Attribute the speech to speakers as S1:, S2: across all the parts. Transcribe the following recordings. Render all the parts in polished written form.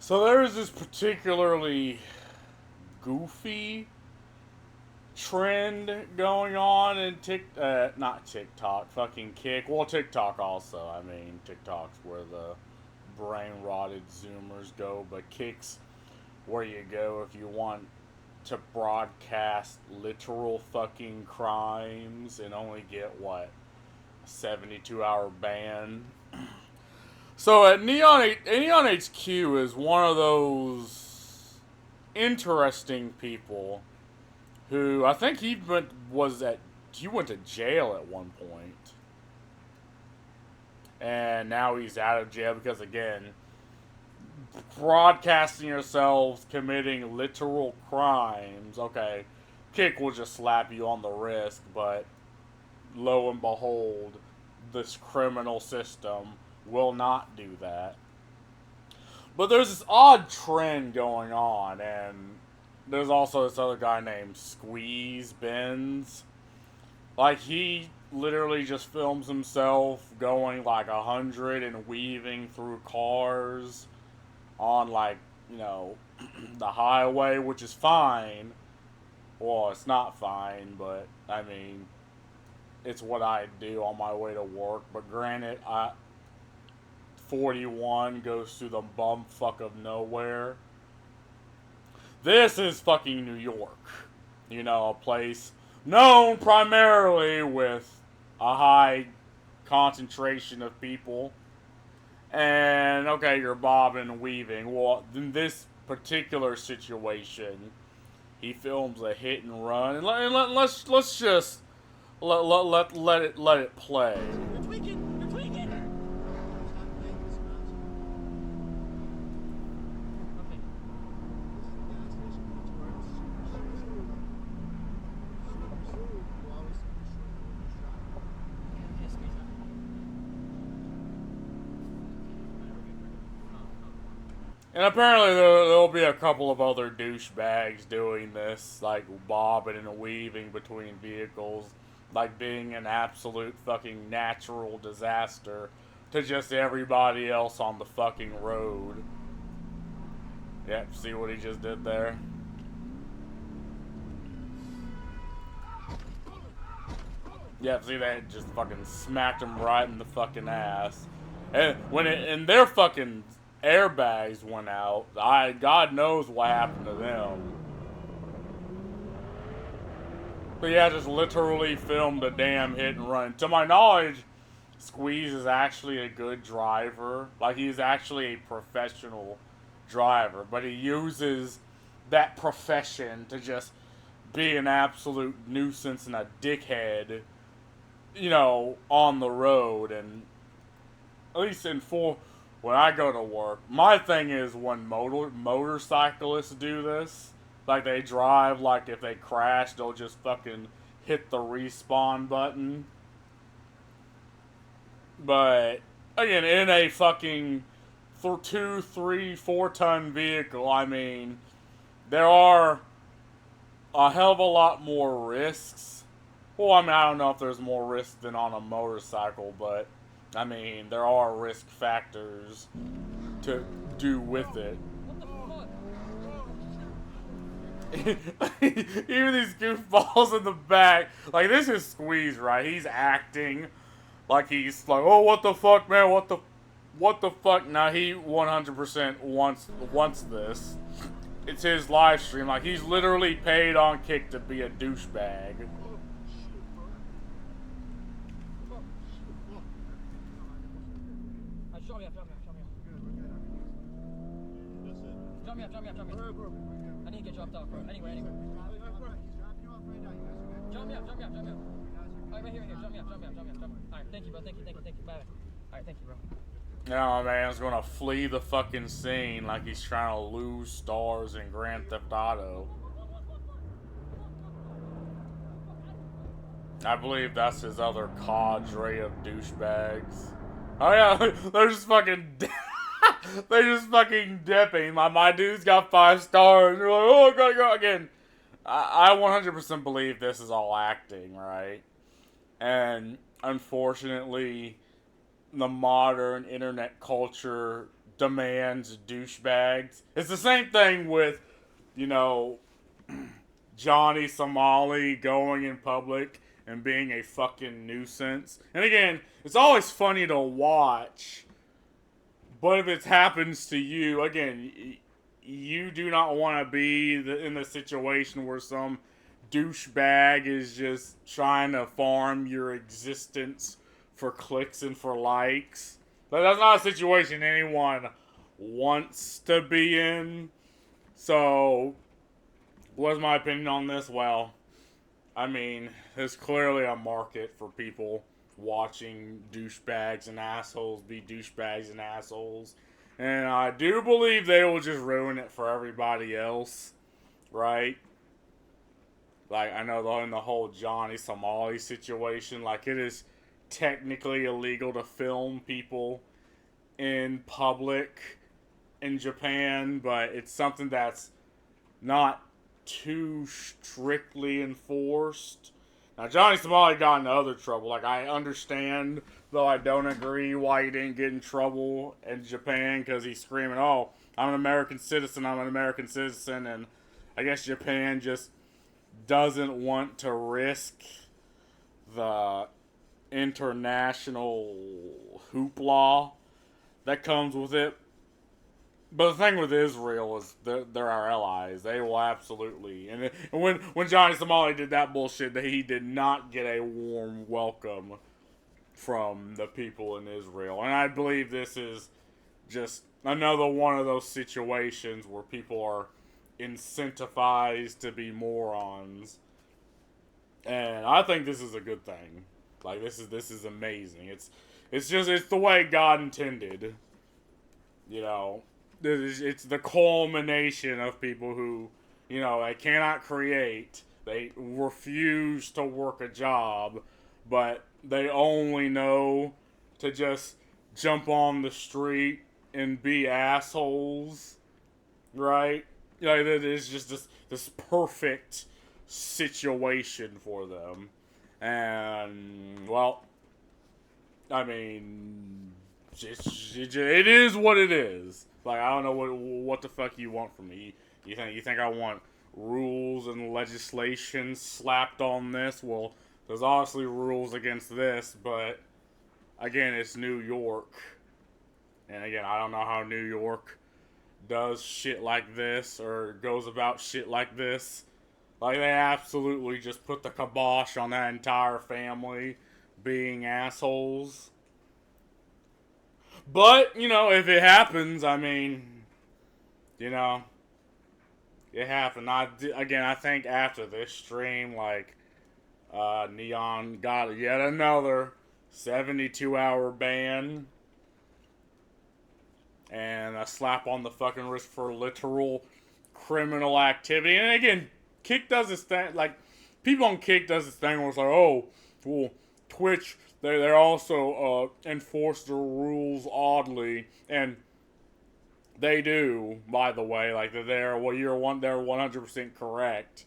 S1: So there's this particularly goofy trend going on in not TikTok, fucking Kick. Well, TikTok also. I mean, TikTok's where the brain rotted Zoomers go, but Kick's where you go if you want to broadcast literal fucking crimes and only get what, a 72-hour ban. So at Neon HQ is one of those interesting people who I think he went to jail at one point, and now he's out of jail because again, broadcasting yourselves committing literal crimes. Okay, Kick will just slap you on the wrist, but lo and behold, this criminal system will not do that. But there's this odd trend going on, and there's also this other guy named Squeeze Benz. Like, he literally just films himself going like 100 and weaving through cars on, like, you know, the highway, which is fine. Well, it's not fine, but I mean, it's what I do on my way to work. But granted, 41 goes through the bumfuck of nowhere. This is fucking New York. You know, a place known primarily with a high concentration of people. And, okay, you're bobbing and weaving. Well, in this particular situation, he films a hit and run. And let's just let it play.
S2: You're tweaking! You're tweaking! Okay. Okay, squeeze up.
S1: And apparently there'll be a couple of other douchebags doing this, like bobbing and weaving between vehicles, like being an absolute fucking natural disaster to just everybody else on the fucking road. Yep, see what he just did there? Yep, see that? Just fucking smacked him right in the fucking ass. And their fucking airbags went out, God knows what happened to them. But yeah, just literally filmed a damn hit and run. To my knowledge, Squeeze is actually a good driver. Like, he's actually a professional driver. But he uses that profession to just be an absolute nuisance and a dickhead, you know, on the road. And at least when I go to work, my thing is when motorcyclists do this, like they drive, like if they crash, they'll just fucking hit the respawn button. But again, in a fucking 2, 3, 4 ton vehicle, I mean, there are a hell of a lot more risks. Well, I mean, I don't know if there's more risk than on a motorcycle, but I mean, there are risk factors to do with it. Even these goofballs in the back, like, this is Squeeze, right? He's acting like he's like, oh, what the fuck, man, what the fuck? Now he 100% wants this. It's his live stream. Like, he's literally paid on Kick to be a douchebag.
S2: Show me up. Drop me up. I need to get dropped off, bro. Anywhere. Drop me up. Alright, right here. Drop me up. Alright, thank you, bro. Thank you. Bye. Alright, thank you, bro.
S1: Now, man's gonna flee the fucking scene like he's trying to lose stars in Grand Theft Auto. I believe that's his other cadre of douchebags. Oh yeah, they're just fucking they're just fucking dipping. My dude's got 5 stars. They're like, oh, gotta go again. I 100% believe this is all acting, right? And unfortunately, the modern internet culture demands douchebags. It's the same thing with, you know, Johnny Somali going in public and being a fucking nuisance. And again, it's always funny to watch, but if it happens to you, again, you do not want to be in the situation where some douchebag is just trying to farm your existence for clicks and for likes. But that's not a situation anyone wants to be in. So, what's my opinion on this? Well, I mean, there's clearly a market for people watching douchebags and assholes be douchebags and assholes. And I do believe they will just ruin it for everybody else, right? Like, I know in the whole Johnny Somali situation, like, it is technically illegal to film people in public in Japan, but it's something that's not too strictly enforced. Now, Johnny Somali got into other trouble. Like, I understand, though I don't agree why he didn't get in trouble in Japan, because he's screaming, oh, I'm an American citizen, and I guess Japan just doesn't want to risk the international hoopla that comes with it. But the thing with Israel is they're our allies. They will absolutely. And when Johnny Somali did that bullshit, he did not get a warm welcome from the people in Israel. And I believe this is just another one of those situations where people are incentivized to be morons. And I think this is a good thing. Like, this is amazing. It's the way God intended. You know, it's the culmination of people who, they cannot create, they refuse to work a job, but they only know to just jump on the street and be assholes, right? Like, it is just this perfect situation for them. And, well, I mean, it is what it is. Like, I don't know what the fuck you want from me. You think I want rules and legislation slapped on this? Well, there's obviously rules against this, but again, it's New York. And again, I don't know how New York does shit like this or goes about shit like this. Like, they absolutely just put the kibosh on that entire family being assholes. But, if it happens, I mean, it happened. I think after this stream, like, Neon got yet another 72-hour ban. And a slap on the fucking wrist for literal criminal activity. And again, Kick does this thing, like, people on Kick does this thing where it's like, oh, well, Twitch, they also enforce the rules oddly, and they do, by the way. Like, they're 100% correct,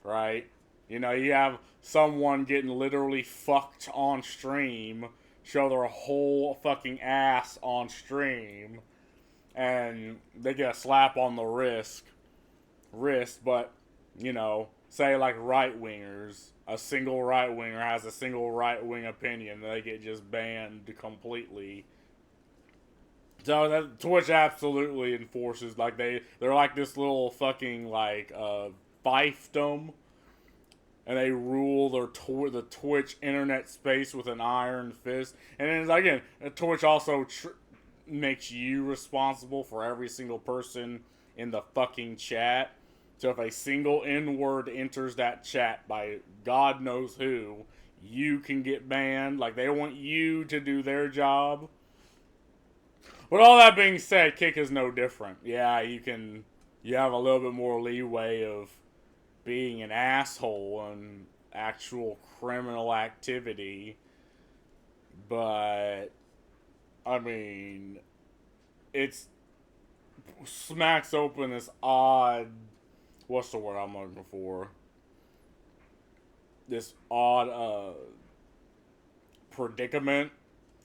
S1: right? You have someone getting literally fucked on stream, show their whole fucking ass on stream, and they get a slap on the wrist, but, say like right wingers, a single right winger has a single right wing opinion, they get just banned completely. So that Twitch absolutely enforces, like, they're like this little fucking like fiefdom, and they rule the Twitch internet space with an iron fist. And then again, Twitch also makes you responsible for every single person in the fucking chat. So if a single N-word enters that chat by God knows who, you can get banned. Like, they want you to do their job. But all that being said, Kick is no different. Yeah, you have a little bit more leeway of being an asshole and actual criminal activity. But, I mean, it's smacks open this odd, what's the word I'm looking for? This odd predicament,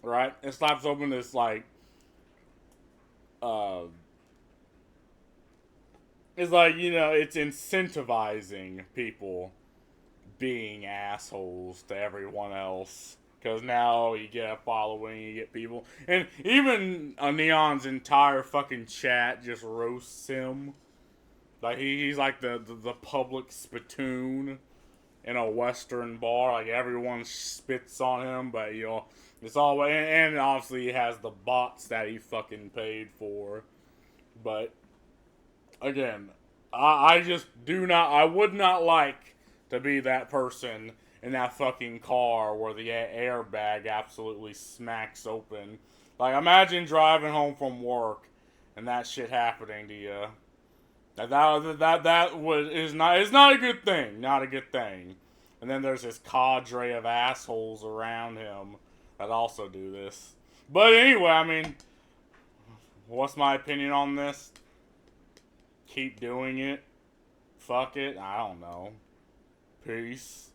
S1: right? It slaps open this, like, uh, it's like, you know, it's incentivizing people being assholes to everyone else. Because now you get a following, you get people. And even Neon's entire fucking chat just roasts him. Like, he's like the public spittoon in a Western bar. Like, everyone spits on him, but, you know, it's all. And obviously, he has the bots that he fucking paid for. But, again, I just do not. I would not like to be that person in that fucking car where the airbag absolutely smacks open. Like, imagine driving home from work and that shit happening to you. That is not a good thing. Not a good thing. And then there's this cadre of assholes around him that also do this. But anyway, I mean, what's my opinion on this? Keep doing it. Fuck it. I don't know. Peace.